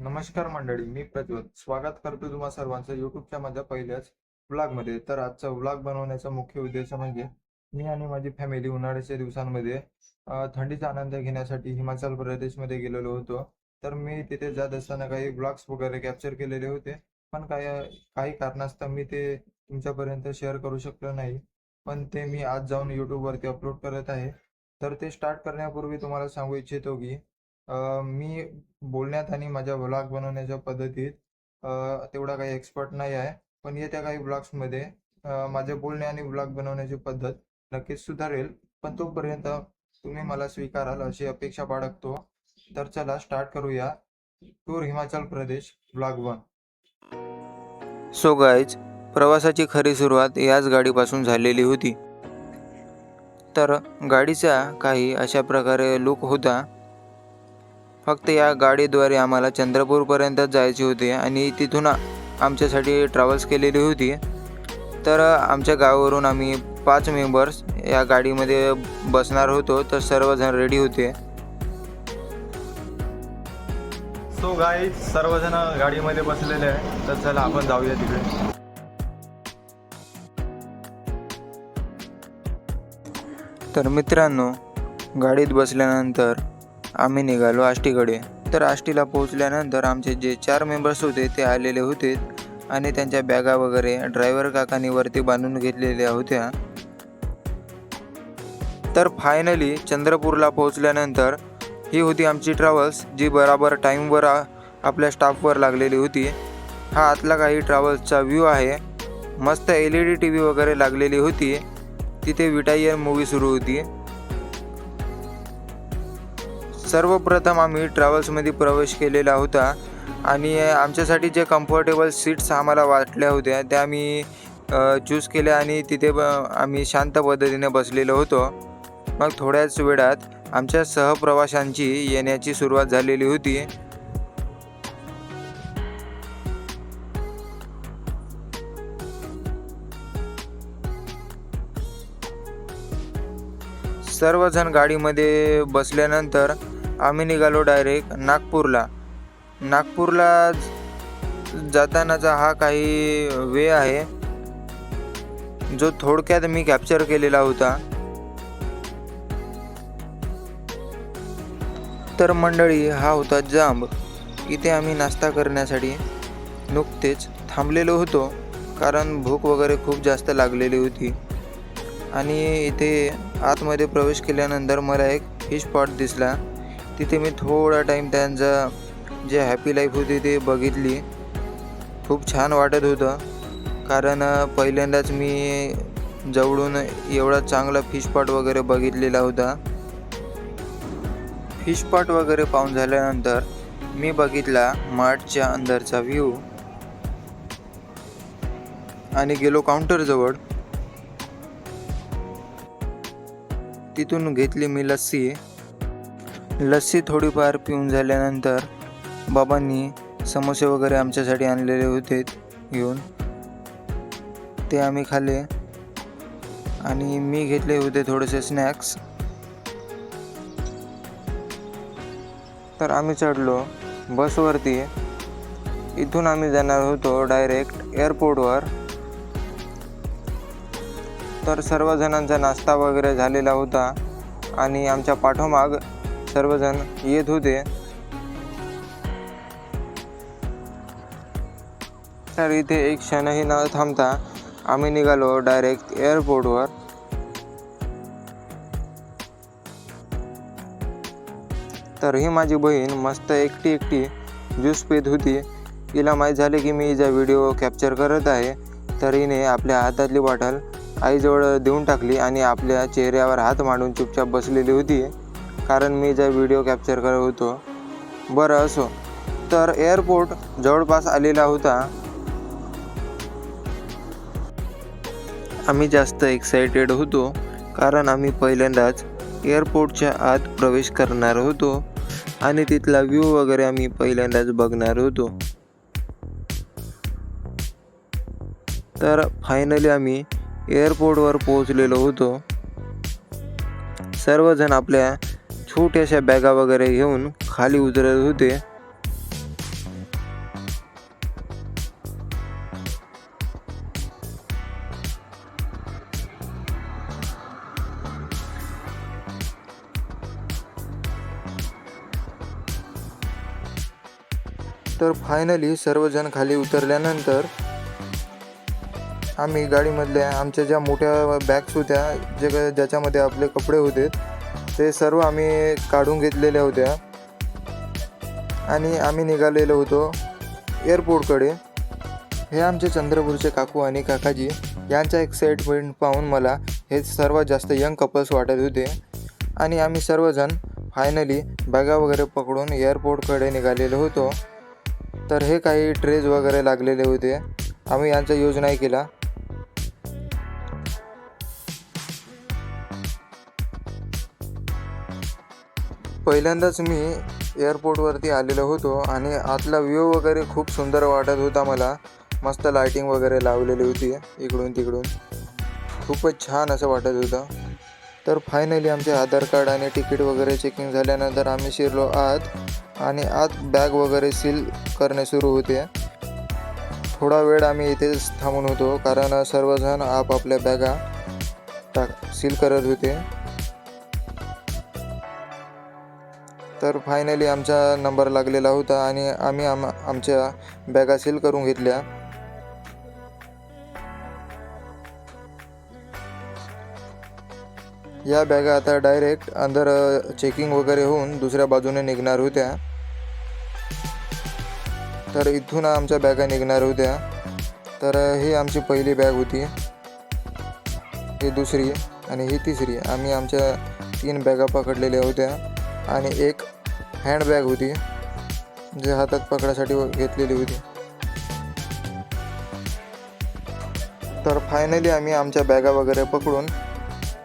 नमस्कार मंडळी, मी प्रज्वल स्वागत करतो तुम्हा सर्वांचं युट्यूबच्या माझ्या पहिल्याच व्लॉगमध्ये. तर आजचा व्लॉग बनवण्याचा मुख्य उद्देश म्हणजे मी आणि माझी फॅमिली उन्हाळ्याच्या दिवसांमध्ये थंडीचा आनंद घेण्यासाठी हिमाचल प्रदेशमध्ये गेलेलो होतो. तर मी तिथे जात असताना काही व्लॉग्स वगैरे कॅप्चर केलेले होते, पण काही काही कारणास्तव मी ते तुमच्यापर्यंत शेअर करू शकलो नाही. पण ते मी आज जाऊन यूट्यूबवरती अपलोड करत आहे. तर ते स्टार्ट करण्यापूर्वी तुम्हाला सांगू इच्छितो की मी बोलण्यात आणि माझ्या व्लॉग बनवण्याच्या पद्धतीत तेवढा काही एक्सपर्ट नाही आहे. पण येत्या काही व्लॉग्समध्ये माझे बोलणे आणि व्लॉग बनवण्याची पद्धत नक्कीच सुधारेल. पण तोपर्यंत तुम्ही मला स्वीकाराल अशी अपेक्षा बाळगतो. तर चला स्टार्ट करूया tour Himachal Pradesh vlog 1. So guys, प्रवासाची खरी सुरुवात याच गाडीपासून झालेली होती. तर गाडीचा काही अशा प्रकारे लुक होता. फक्त या गाडीद्वारे आम्हाला चंद्रपूरपर्यंत जायचे होते आणि तिथून आमच्यासाठी ट्रॅव्हल्स केलेली होती. तर आमच्या गावावरून आम्ही 5 मेंबर्स या गाडीमध्ये बसणार होतो. तर सर्वजण रेडी होते. सो गाईज, सर्वजण गाडीमध्ये बसलेले आहे. तर चला आपण जाऊया तिकडे. तर मित्रांनो, गाडीत बसल्यानंतर आम्ही निघालो आष्टीकडे. तर आष्टीला पोहोचल्यानंतर आमचे जे 4 मेंबर्स होते ते आलेले होते आणि त्यांच्या बॅगा वगैरे ड्रायव्हर काकांनी वरती बांधून घेतलेल्या होत्या. तर फायनली चंद्रपूरला पोहोचल्यानंतर ही होती आमची ट्रॅव्हल्स, जी बराबर टाईमवर आपल्या स्टाफवर लागलेली होती. हा आतला काही ट्रॅव्हल्सचा व्ह्यू आहे. मस्त LED TV वगैरे लागलेली होती. तिथे विटायर मूवी सुरू होती. सर्वप्रथम आम्ही ट्रॅव्हल्समध्ये प्रवेश केलेला होता आणि आमच्यासाठी जे कम्फर्टेबल सीट्स आम्हाला वाटल्या होत्या त्या आम्ही चूज केल्या आणि तिथे आम्ही शांत पद्धतीने बसलेलो होतो. मग थोड्याच वेळात आमच्या सहप्रवाशांची येण्याची सुरुवात झालेली होती. सर्वजण गाडीमध्ये बसल्यानंतर आम्ही निघालो डायरेक्ट नागपूरला. नागपूरला जातानाचा हा काही वे आहे जो थोडक्यात मी कॅप्चर केलेला होता. तर मंडळी, हा होता जांब. इथे आम्ही नाश्ता करण्यासाठी नुकतेच थांबलेलो होतो, कारण भूक वगैरे खूप जास्त लागलेली होती. आणि इथे आतमध्ये प्रवेश केल्यानंतर मला एक फिश पॉट दिसला. तिथे मी थोडा टाईम त्यांचा जे हॅपी लाईफ होती ते बघितली. खूप छान वाटत होतं, कारण पहिल्यांदाच मी जवळून एवढा चांगला फिश पॉट वगैरे बघितलेला होता. फिश पॉट वगैरे पाहून झाल्यानंतर मी बघितला मार्टच्या अंदरचा व्ह्यू आणि गेलो काउंटरजवळ. तिथून घेतली मी लस्सी थोडीफार पिऊन झाल्यानंतर बाबांनी समोसे वगैरे आमच्यासाठी आणलेले होते घेऊन. ते आम्ही खाल्ले आणि मी घेतले होते थोडेसे स्नॅक्स. तर आम्ही चढलो बसवरती. इथून आम्ही जाणार होतो डायरेक्ट एअरपोर्टवर. तर सर्वजणांचा नाश्ता वगैरे झालेला होता आणि आमच्या पाठोमाग सर्वजण येत होते. तर इथे एक क्षणही न थांबता आम्ही निघालो डायरेक्ट एअरपोर्टवर. तर ही माझी बहीण मस्त एकटी ज्यूस पित होती. तिला माहीत झाले की मी हिचा व्हिडिओ कॅप्चर करत आहे, तर हिने आपल्या हातातली बॉटल आईजवळ देऊन टाकली आणि आपल्या चेहऱ्यावर हात मांडून चुपचाप बसलेली होती, कारण मी हिचा व्हिडिओ कॅप्चर करत होतो. बरं असो. तर एअरपोर्ट जवळपास आलेला होता. आम्ही जास्त एक्साइटेड होतो, कारण आम्ही पहिल्यांदाच एअरपोर्टच्या आत प्रवेश करणार होतो आणि तिथला व्ह्यू वगैरे आम्ही पहिल्यांदाच बघणार होतो. तर फायनली आम्ही एअरपोर्टवर पोहोचलेलो होतो. सर्वजण आपल्या छोट्याशा बॅगा वगैरे घेऊन खाली उतरत होते. तर फायनली सर्वजण खाली उतरल्यानंतर आम्ही गाडीमधल्या आमच्या ज्या मोठ्या बॅग्स होत्या ज्याच्यामध्ये आपले कपडे होते ते सर्व आम्ही काढून घेतलेल्या होत्या आणि आम्ही निघालेलो होतो एअरपोर्टकडे. हे आमचे चंद्रपूरचे काकू आणि काकाजी यांचा एक्साइटमेंट पाहून मला हे सर्वात जास्त यंग कपल्स वाटत होते आणि आम्ही सर्वजण फायनली बॅगा वगैरे पकडून एअरपोर्टकडे निघालेलो होतो. तर हे काही ट्रेज वगैरे लागलेले होते. आम्ही यांचा यूज नाही केला. पहिल्यांदाच मी एअरपोर्टवरती आलेलो होतो आणि आतला व्ह्यू वगैरे खूप सुंदर वाटत होता मला. मस्त लायटिंग वगैरे लावलेली होती इकडून तिकडून. खूपच छान असं वाटत होतं. तर फायनली आमचे आधार कार्ड आणि तिकीट वगैरे चेकिंग झाल्यानंतर आम्ही शिरलो आत आणि आत बॅग वगैरे सील करणे सुरू होते. थोडा वेळ आम्ही इथेच थांबून होतो कारण सर्वजण आपापल्या बॅगा सील करत होते. तर फायनली आमचा नंबर लागलेला होता आणि आम्ही आमच्या बॅगा सील करून घेतल्या. या बॅगा आता डायरेक्ट अंदर चेकिंग वगैरे होऊन दुसऱ्या बाजूने निघणार होत्या. तर इथून आमच्या बॅगा निघणार होत्या. तर ही आमची पहिली बॅग होती, ही दुसरी आणि ही तिसरी. आम्ही आमच्या 3 बॅगा पकडलेल्या होत्या आणि एक हँडबॅग होती जे हातात पकडासाठी घेतलेली होती. तर फायनली आम्ही आमच्या बॅगा वगैरे पकडून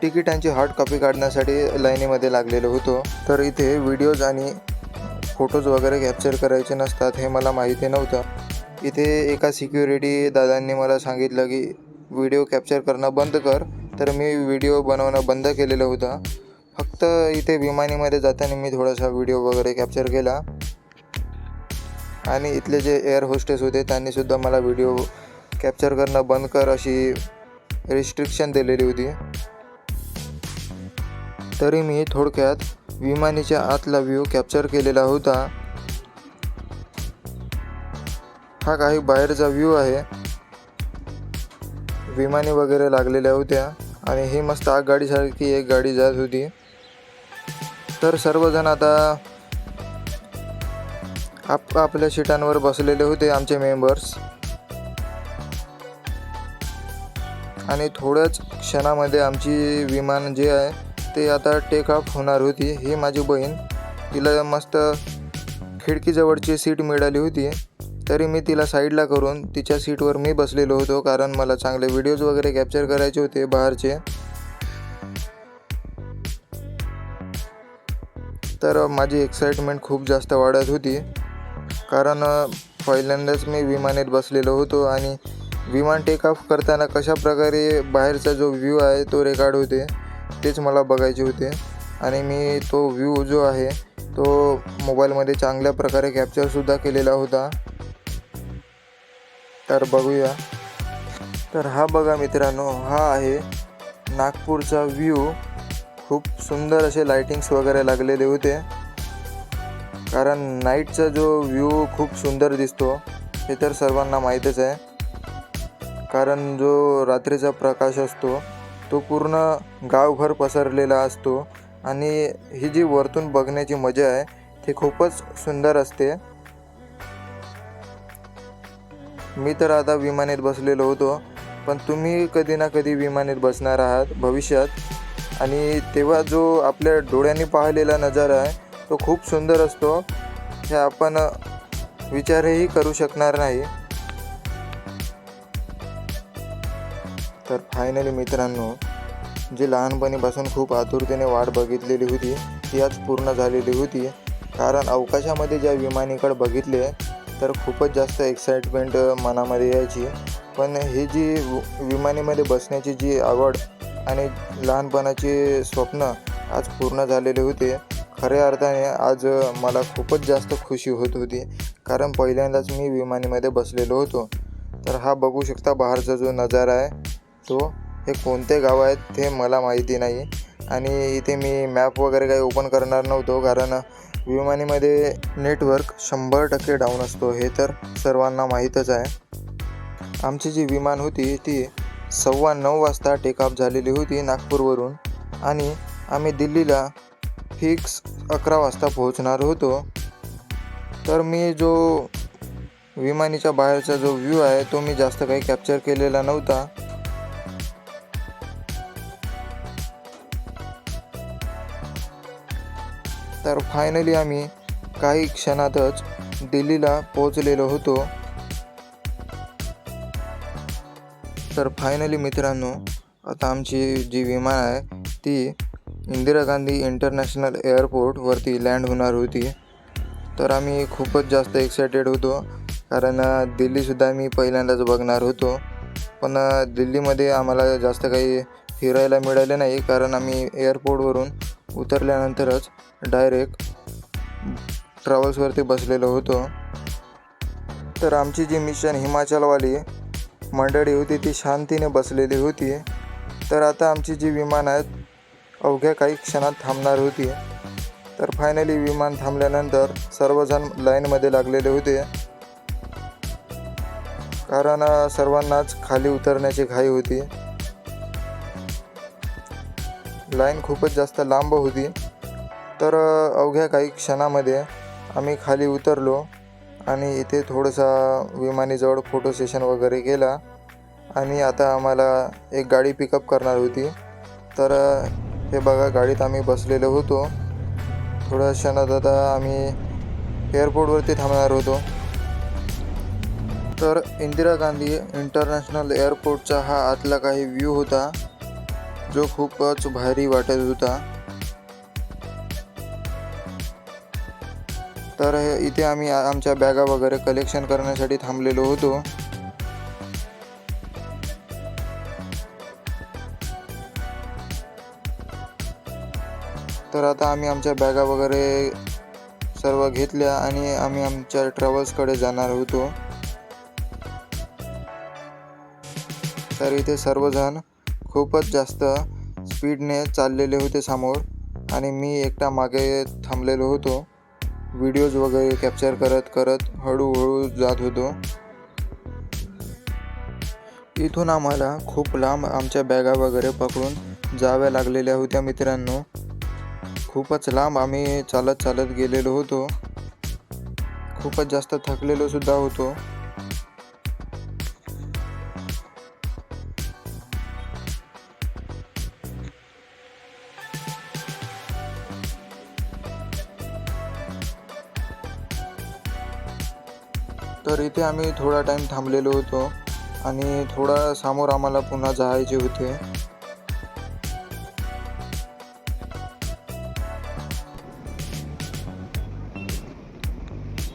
तिकिटांची हार्ड कॉपी काढण्यासाठी लाईनीमध्ये लागलेलो होतो. तर इथे व्हिडिओज आणि फोटोज वगैरे कॅप्चर करायचे नसतात हे मला माहिती नव्हतं. इथे एका सिक्युरिटी दादांनी मला सांगितलं की व्हिडिओ कॅप्चर करणं बंद कर. तर मी व्हिडिओ बनवणं बंद केलेलं होतं. फक्त इथे विमानीमध्ये जाताना मी थोडासा व्हिडिओ वगैरे कॅप्चर केला आणि इथले जे एअर होस्टेस होते त्यांनीसुद्धा मला व्हिडिओ कॅप्चर करणं बंद कर अशी रिस्ट्रिक्शन दिलेली होती. तरी मी थोडक्यात विमानीच्या आतला व्ह्यू कॅप्चर केलेला होता. हा काही बाहेरचा व्ह्यू आहे. विमानी वगैरे लागलेल्या होत्या आणि ही मस्त आगगाडीसारखी एक गाडी जात होती. तर सर्वजण आता आपल्या सीटांवर बसलेले होते आमचे मेंबर्स आणि थोड्याच क्षणामध्ये आमची विमान जे आहे ते आता टेक ऑफ होणार होती. ही माझी बहीण, तिला मस्त खिडकीजवळची सीट मिळाली होती. तरी मी तिला साईडला करून तिच्या सीटवर मी बसलेलो होतो कारण मला चांगले व्हिडिओज वगैरे कॅप्चर करायचे होते बाहेरचे. तर माझी एक्साइटमेंट खूप जास्त वाढत होती कारण पहिल्यांदाच मी विमानात बसलेलो होतो आणि विमान टेक ऑफ करताना कशा प्रकारे बाहेरचा जो व्ह्यू आहे तो रेकॉर्ड होते तेच मला बघायचे होते आणि मी तो व्ह्यू जो आहे तो मोबाईलमध्ये चांगल्या प्रकारे कॅप्चरसुद्धा केलेला होता. तर बघूया. तर हा बघा मित्रांनो, हा आहे नागपूरचा व्ह्यू. खूप सुंदर असे लाइटिंग्स वगैरे लागलेले होते कारण नाईटचा जो व्ह्यू खूप सुंदर दिसतो हे तर सर्वांना माहीतच आहे. कारण जो रात्रीचा प्रकाश असतो तो पूर्ण गावभर पसरलेला असतो आणि ही जी वरतून बघण्याची मजा आहे ती खूपच सुंदर असते. मी तर आता विमानात बसलेलो होतो, पण तुम्ही कधी ना कधी विमानात बसणार आहात भविष्यात आणि तेव्हा जो आपल्या डोळ्यांनी पाहिलेला नजारा आहे तो खूप सुंदर असतो. हे आपण विचारही करू शकणार नाही. तर फायनली मित्रांनो, जी लहानपणीपासून खूप आतुरतेने वाट बघितलेली होती ती आज पूर्ण झालेली होती. कारण अवकाशामध्ये ज्या विमानाकडे बघितले तर खूपच जास्त एक्साइटमेंट मनामध्ये यायची. पण ही जी विमानामध्ये बसण्याची जी आवड आणि लहानपणाचे स्वप्न आज पूर्ण झालेले होते. खऱ्या अर्थाने आज मला खूपच जास्त खुशी होत होती कारण पहिल्यांदाच मी विमानामध्ये बसलेलो होतो. तर हा बघू शकता बाहेरचा जो नजारा आहे तो. हे कोणते गाव आहेत ते मला माहिती नाही आणि इथे मी मॅप वगैरे काही ओपन करणार नव्हतो कारण विमानामध्ये नेटवर्क 100% डाऊन असतो, हे तर सर्वांना माहीतच आहे. आमची जी विमान होती ती 9:15 वाजता टेकऑफ झालेली होती नागपूरवरून आणि आम्ही दिल्लीला फिक्स 11 वाजता पोहोचणार होतो. तर मी जो विमानाच्या बाहेरचा जो व्ह्यू आहे तो मी जास्त काही कॅप्चर केलेला नव्हता. तर फायनली आम्ही काही क्षणातच दिल्लीला पोहोचलेलो होतो. तर फायनली मित्रांनो, आता आमची जी विमान आहे ती इंदिरा गांधी इंटरनॅशनल एअरपोर्टवरती लँड होणार होती. तर आम्ही खूपच जास्त एक्सायटेड होतो, कारण दिल्लीसुद्धा मी पहिल्यांदाच बघणार होतो. पण दिल्लीमध्ये आम्हाला जास्त काही फिरायला मिळाले नाही, कारण आम्ही एअरपोर्टवरून उतरल्यानंतरच डायरेक्ट ट्रॅव्हल्सवरती बसलेलो होतो. तर आमची जी मिशन हिमाचलवाली मंडळी होती ती शांतीने बसलेली होती. तर आता आमची जी विमान आहे अवघ्या काही क्षणात थांबणार होती. तर फायनली विमान थांबल्यानंतर सर्वजण लाईनमध्ये लागलेले होते, कारण सर्वांनाच खाली उतरण्याची घाई होती. लाईन खूपच जास्त लांब होती. तर अवघ्या काही क्षणामध्ये आम्ही खाली उतरलो आणि इथे थोडंसा विमानाजवळ फोटो सेशन वगैरे केला आणि आता आम्हाला एक गाडी पिकअप करणार होती. तर हे बघा, गाडीत आम्ही बसलेलो होतो. थोड्या क्षणात आता आम्ही एअरपोर्टवरती थांबणार होतो. तर इंदिरा गांधी इंटरनॅशनल एअरपोर्टचा हा आतला काही व्ह्यू होता, जो खूपच भारी वाटत होता. तर इथे आम्ही आमच्या बॅगा वगैरे कलेक्शन करण्यासाठी थांबलेलो होतो. तर आता आम्ही आमच्या बॅगा वगैरे सर्व घेतल्या आणि आम्ही आमच्या ट्रॅव्हल्सकडे जाणार होतो. तर इथे सर्वजण खूपच जास्त स्पीडने चाललेले होते समोर आणि मी एकटा मागे थांबलेलो होतो. व्हिडिओज वगैरे कॅप्चर करत हळूहळू जात होतो. इथून आम्हाला खूप लांब आमच्या बॅगा वगैरे पकडून जाव्या लागलेल्या होत्या मित्रांनो. खूपच लांब आम्ही चालत गेलेलो होतो. खूपच जास्त थकलेलो सुद्धा होतो. तर इथे आम्ही थोडा टाईम थांबलेलो होतो आणि थोडा समोर आम्हाला पुन्हा जायचे होते.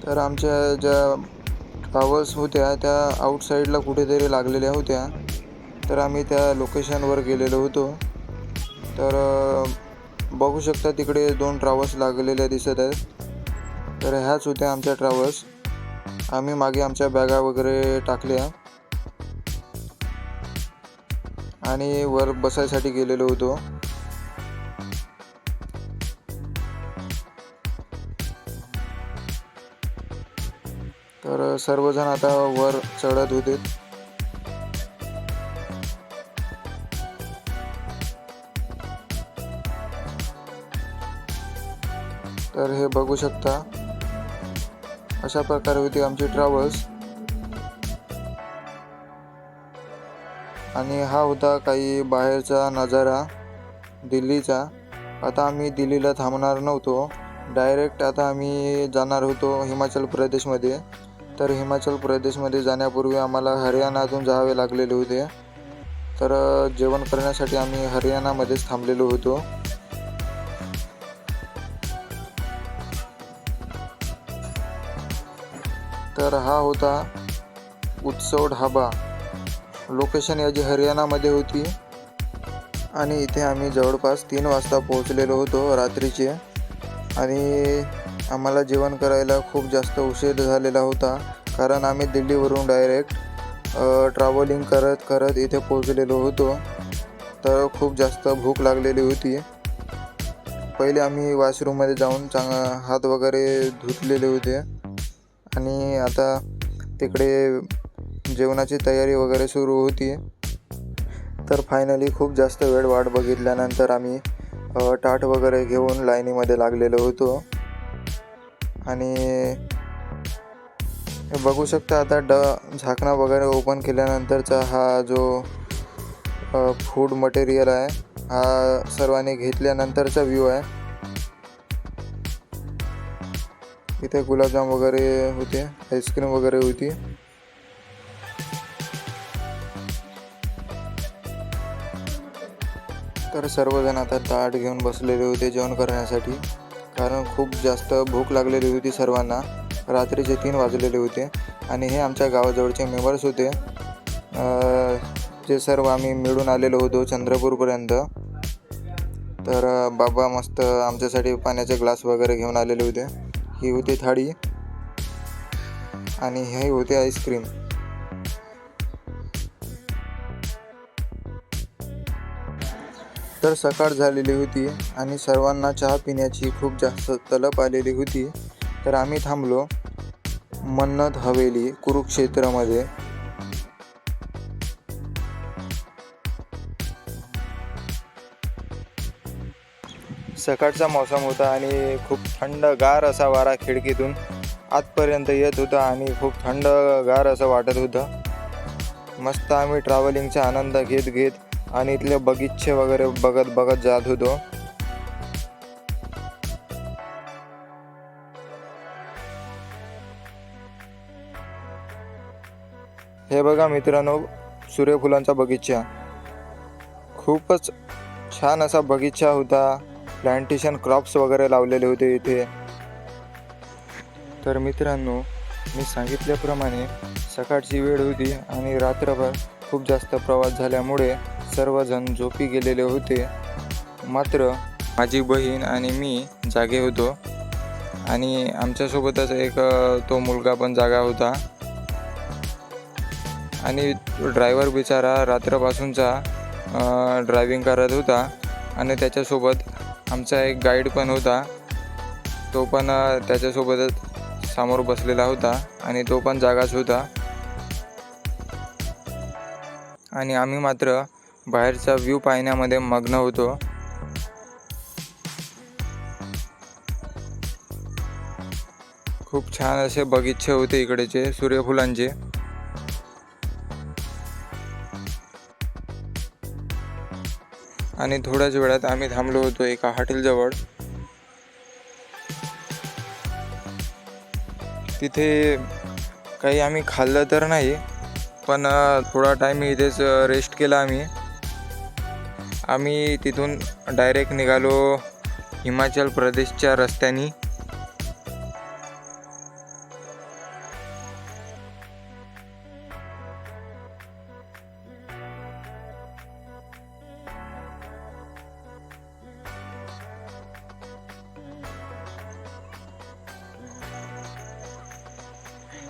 तर आमच्या ज्या ट्रॅव्हल्स होत्या त्या आउटसाईडला कुठेतरी लागलेल्या होत्या. तर आम्ही त्या लोकेशनवर गेलेलो होतो. तर बघू शकता तिकडे 2 ट्रॅव्हल्स लागलेल्या दिसत आहेत. तर ह्याच होत्या आमच्या ट्रॅव्हल्स. आम्ही मागे आमच्या बॅगा वगैरे टाकल्या आणि वर बसायसाठी गेलेलो होतो. तर सर्वजण आता वर चढत होते. तर हे बघू शकता, अशा प्रकारे होती आमची ट्रॅव्हल्स. आणि हा होता काही बाहेरचा नजारा दिल्लीचा. आता आम्ही दिल्लीला थांबणार नव्हतो, डायरेक्ट आता आम्ही जाणार होतो हिमाचल प्रदेशमध्ये. तर हिमाचल प्रदेशमध्ये जाण्यापूर्वी आम्हाला हरियाणातून जावे लागलेले होते. तर जेवण करण्यासाठी आम्ही हरियाणामध्येच थांबलेलो होतो. तर हा होता उत्सव ढाबा. लोकेशन याची हरियाणामध्ये होती आणि इथे आम्ही जवळपास 3 वाजता पोहोचलेलो होतो रात्रीचे. आणि आम्हाला जेवण करायला खूप जास्त उशीर झालेला होता, कारण आम्ही दिल्लीवरून डायरेक्ट ट्रॅव्हलिंग करत इथे पोहोचलेलो होतो. तर खूप जास्त भूक लागलेली होती. पहिले आम्ही वॉशरूममध्ये जाऊन हात वगैरे धुतलेले होते आणि आता तिकडे जेवणाची तयारी वगैरे सुरू होती. तर फायनली खूप जास्त वेळ वाट बघितल्यानंतर आम्ही ताट वगैरे घेऊन लाईनीमध्ये लागलेलो होतो. आणि बघू शकता आता झाकणं वगैरे ओपन केल्यानंतरचा हा जो फूड मटेरियल आहे हा सर्वांनी घेतल्यानंतरचा व्ह्यू आहे. इथे गुलाबजाम वगैरे होते, आईस्क्रीम वगैरे होती. तर सर्वजण आता ताट घेऊन बसलेले होते जेवण करण्यासाठी, कारण खूप जास्त भूक लागलेली होती सर्वांना. रात्रीचे 3 वाजलेले होते आणि हे आमच्या गावाजवळचे मेंबर्स होते. जे सर्व आम्ही मिळून आलेलो होतो चंद्रपूरपर्यंत. तर बाबा मस्त आमच्यासाठी पाण्याचे ग्लास वगैरे घेऊन आलेले होते. ही होती थाळी आणि हे होते आईस्क्रीम. तर सकाळ झालेली होती आणि सर्वांना चहा पिण्याची खूप जास्त तलप आलेली होती. तर आम्ही थांबलो मन्नत हवेली कुरुक्षेत्रमध्ये. सकाळचा मौसम होता आणि खूप थंडगार असा वारा खिडकीतून आतपर्यंत येत होता आणि खूप थंडगार असं वाटत होतं. मस्त आम्ही ट्रॅव्हलिंगचा आनंद घेत आणि इथले बगीचे वगैरे बघत जात होतो. हे बघा मित्रांनो, सूर्यफुलांचा बगीचा. खूपच छान असा बगीचा होता. प्लांटेशन क्रॉप्स वगैरे लावलेले होते इथे. तर मित्रांनो, मी सांगितल्याप्रमाणे सकाळची वेळ होती आणि रात्रभर खूप जास्त प्रवास झाल्यामुळे सर्वजण झोपी गेलेले होते. मात्र माझी बहीण आणि मी जागे होतो आणि आमच्यासोबतच एक तो मुलगा पण जागा होता. आणि ड्रायव्हर बिचारा रात्रपासूनचा ड्रायव्हिंग करत होता आणि त्याच्यासोबत आमचा एक गाईड पण होता. तो पण त्याच्यासोबतच समोर बसलेला होता आणि तो पण जागाच होता. आणि आम्ही मात्र बाहेरचा व्ह्यू पाहण्यामध्ये मग्न होतो. खूप छान असे बगीचे होते इकडेचे सूर्यफुलांचे. आणि थोड्याच वेळात आम्ही थांबलो होतो एका हॉटेलजवळ. तिथे काही आम्ही खाल्लं तर नाही, पण थोडा टाईम इथेच रेस्ट केला आम्ही तिथून डायरेक्ट निघालो हिमाचल प्रदेशच्या रस्त्याने.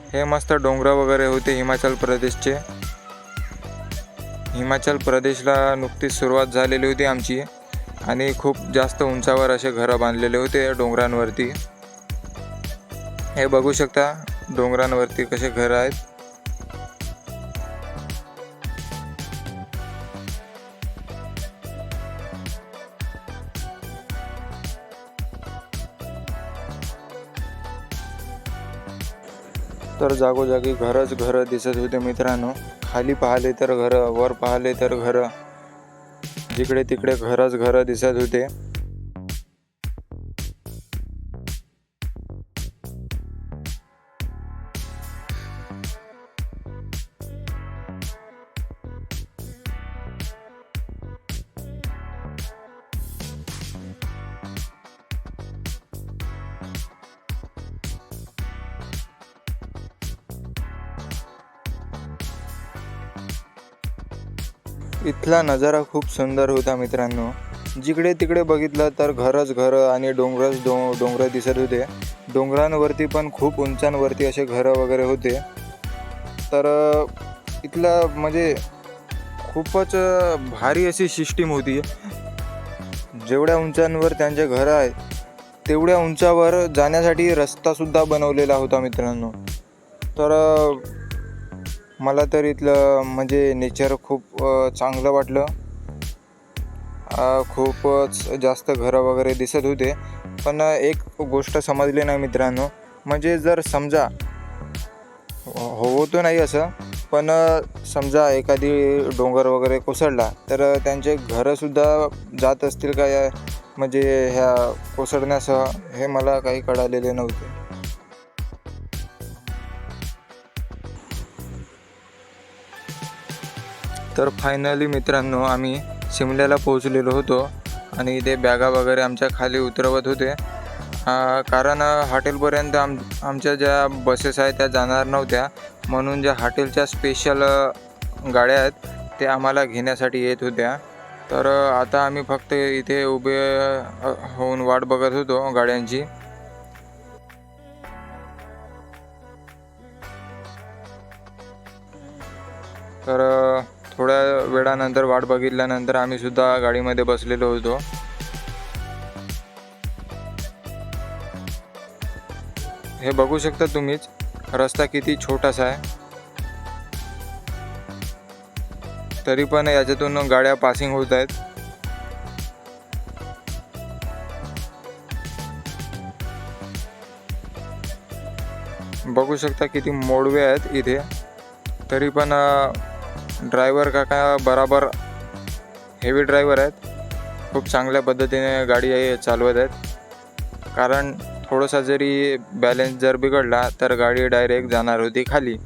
हे मस्त डोंगर वगैरे होते हिमाचल प्रदेशचे. हिमाचल प्रदेशला नुकतीच सुरुवात झालेली होती आमची आणि खूप जास्त उंचावर असे घरं बांधलेले होते डोंगरांवरती. हे बघू शकता डोंगरांवरती कसे घरं आहेत. तर जागोजागी घरं दिसत होते मित्रांनो. खाली पाहिले तर घरं, वर पाहिले तर घरं, जिकडे तिकडे घरं दिसत होते. इथला नजारा खूप सुंदर होता मित्रांनो. जिकडे तिकडे बघितलं तर घरं आणि डोंगर दिसत होते. डोंगरांवरती पण खूप उंचांवरती असे घरं वगैरे होते. तर इथलं म्हणजे खूपच भारी अशी सिस्टीम होती. जेवढ्या उंचांवर त्यांचे घर आहे तेवढ्या उंचावर जाण्यासाठी रस्तासुद्धा बनवलेला होता मित्रांनो. तर मला तर इथलं म्हणजे नेचर खूप चांगलं वाटलं. खूपच जास्त घरं वगैरे दिसत होते, पण एक गोष्ट समजली नाही मित्रांनो. म्हणजे जर समजा होतो नाही असं, पण समजा एखादी डोंगर वगैरे कोसळला तर त्यांचे घरंसुद्धा जात असतील का या म्हणजे ह्या कोसळण्यासह, हे मला काही कळालेले नव्हते. तर फायनली मित्रांनो आम्ही शिमल्याला पोहोचलेलो होतो आणि इथे बॅगा वगैरे आमच्या खाली उतरवत होते. कारण हॉटेलपर्यंत आमच्या ज्या बसेस आहेत त्या जाणार नव्हत्या, म्हणून ज्या हॉटेलच्या स्पेशल गाड्या आहेत ते आम्हाला घेण्यासाठी येत होत्या. तर आता आम्ही फक्त इथे उभे होऊन वाट बघत होतो गाड्यांची. तर थोड्या वेळानंतर वाट बघितल्यानंतर आम्ही सुद्धा गाडीमध्ये बसलेलो होतो. हे बघू शकता तुम्हीच, रस्ता किती छोटासा आहे, तरी पण याच्यातून गाड्या पासिंग होत आहेत. बघू शकता किती मोडवे आहेत इथे, तरी पण ड्रायव्हर काका बराबर हेवी ड्रायव्हर आहेत. खूप चांगल्या पद्धतीने गाडी चालवत आहेत, कारण थोडासा जरी बॅलन्स जर बिघडला तर गाडी डायरेक्ट जाणार होती खाली.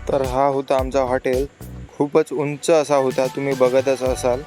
तर हा होता आमचा हॉटेल. खूपच उंच असा होता, तुम्ही बघतच असाल.